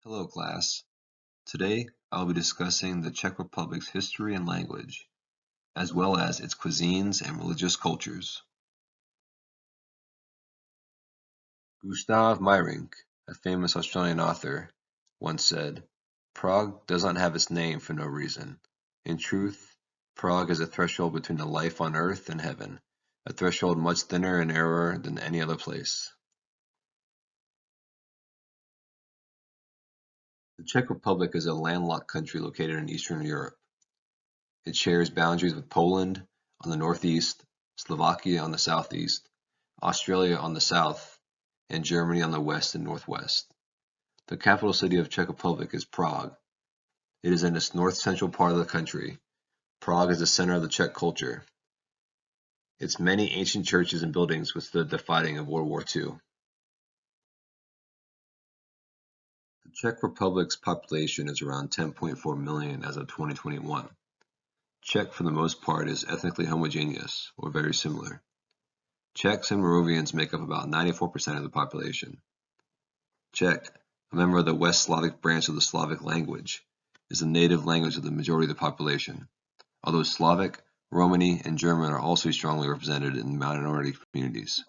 Hello class. Today I'll be discussing the Czech Republic's history and language, as well as its cuisines and religious cultures. Gustav Meyrink, a famous Australian author, once said, "Prague does not have its name for no reason. In truth, Prague is a threshold between the life on earth and heaven, a threshold much thinner and narrower than any other place." The Czech Republic is a landlocked country located in Eastern Europe. It shares boundaries with Poland on the northeast, Slovakia on the southeast, Australia on the south, and Germany on the west and northwest. The capital city of Czech Republic is Prague. It is in its north-central part of the country. Prague is the center of the Czech culture. Its many ancient churches and buildings withstood the fighting of World War II. The Czech Republic's population is around 10.4 million as of 2021. Czech, for the most part, is ethnically homogeneous, or very similar. Czechs and Moravians make up about 94% of the population. Czech, a member of the West Slavic branch of the Slavic language, is the native language of the majority of the population, although Slavic, Romani, and German are also strongly represented in minority communities.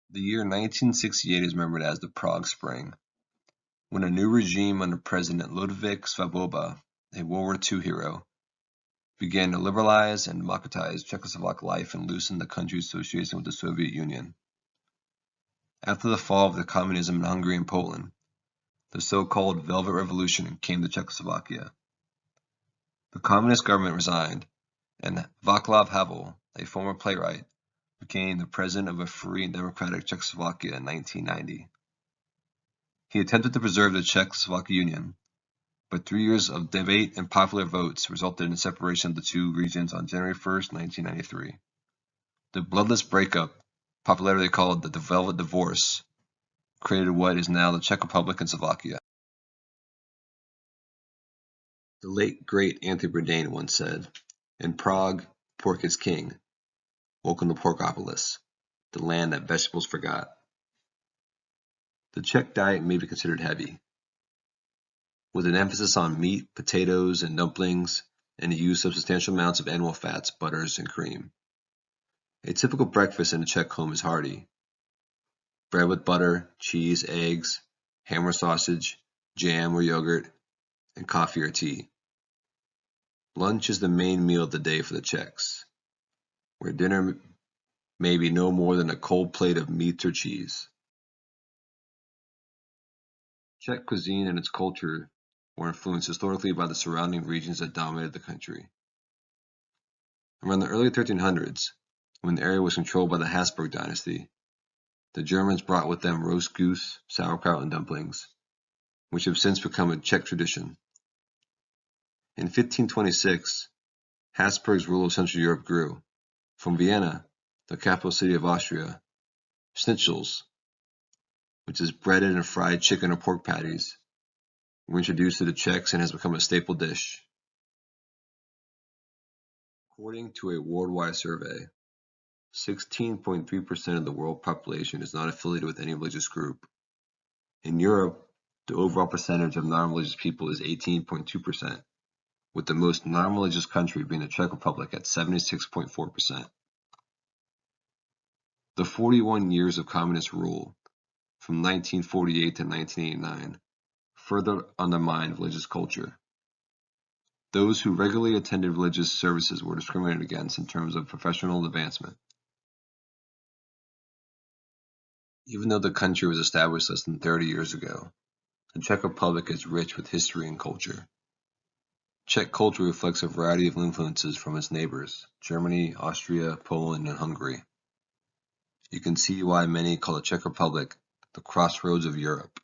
The year 1968 is remembered as the Prague Spring, when a new regime under President Ludvík Svaboda, a World War II hero, began to liberalize and democratize Czechoslovak life and loosen the country's association with the Soviet Union. After the fall of the communism in Hungary and Poland, the so-called Velvet Revolution came to Czechoslovakia. The communist government resigned, and Václav Havel, a former playwright, became the president of a free and democratic Czechoslovakia in 1990. He attempted to preserve the Czechoslovak Union, but 3 years of debate and popular votes resulted in separation of the two regions on January 1st, 1993. The bloodless breakup, popularly called the Velvet Divorce, created what is now the Czech Republic and Slovakia. The late great Anthony Bourdain once said, "In Prague, pork is king. Welcome to Porkopolis, the land that vegetables forgot." The Czech diet may be considered heavy, with an emphasis on meat, potatoes, and dumplings, and the use of substantial amounts of animal fats, butters, and cream. A typical breakfast in a Czech home is hearty. Bread with butter, cheese, eggs, ham or sausage, jam or yogurt, and coffee or tea. Lunch is the main meal of the day for the Czechs, where dinner may be no more than a cold plate of meat or cheese. Czech cuisine and its culture were influenced historically by the surrounding regions that dominated the country. Around the early 1300s, when the area was controlled by the Habsburg dynasty, the Germans brought with them roast goose, sauerkraut, and dumplings, which have since become a Czech tradition. In 1526, Habsburg's rule of Central Europe grew. From Vienna, the capital city of Austria, schnitzels, which is breaded and fried chicken or pork patties, were introduced to the Czechs and has become a staple dish. According to a worldwide survey, 16.3% of the world population is not affiliated with any religious group. In Europe, the overall percentage of non-religious people is 18.2%, with the most non-religious country being the Czech Republic at 76.4%. The 41 years of communist rule, from 1948 to 1989, further undermined religious culture. Those who regularly attended religious services were discriminated against in terms of professional advancement. Even though the country was established less than 30 years ago, the Czech Republic is rich with history and culture. Czech culture reflects a variety of influences from its neighbors, Germany, Austria, Poland, and Hungary. You can see why many call the Czech Republic the crossroads of Europe.